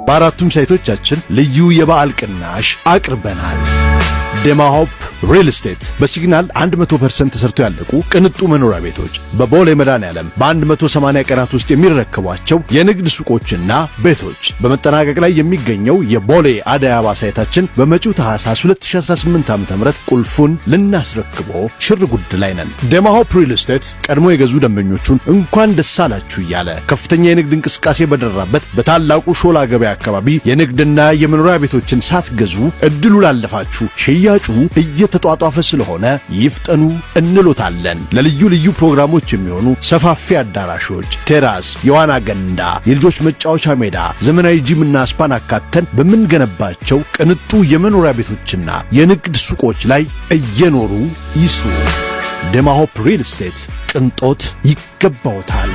በአራቱም ሳይቶቻችን ልዩ የበዓል ቅናሽ አቅርበናል። ደማሆፕ ሪል ስቴት በሲግናል 100% ተሰርተው ያለቁ ቅንጡ መኖሪያ ቤቶች በቦሌ መድኃኔዓለም በ180 ቀናት ውስጥ የሚረከቧቸው የንግድ ሱቆችና ቤቶች በመጠናቀቅ ላይ የሚገኘው የቦሌ አደይ አበባ ሳይታችን በመጪው ታህሳስ 2018 ዓ.ም ቁልፉን ልናስረክቦ ሽር ጉድ ላይ ነን። ደማሆፕ ሪል ስቴት ቀድሞ የገዙ ደንበኞቹን እንኳን ደስ አላችሁ እያለ ከፍተኛ የንግድ እንቅስቃሴ በደረራበት በታላቁ ሾላ ገበያ አካባቢ የንግድና የመኖሪያ ቤቶችን ሳትገዙ እድሉ ላለፋችሁ ሽያጩ እየተጧጧፈ ስለሆነ ይፍጠኑ እንሎታለን። ለልዩ ልዩ ፕሮግራሞች የሚሆኑ ሰፋፊ አዳራሾች፣ ቴራስ፣ የዋና ገንዳ፣ የልጆች መጫወቻ ሜዳ፣ ዘመናዊ ጂምና ስፓን አካተን በምንገነባቸው ቅንጡ የመኖሪያ ቤቶችና የንግድ ሱቆች ላይ እየኖሩ ይስሩ። ደማሆፕ ሪል ስቴት ቅንጦት ይገባዎታል።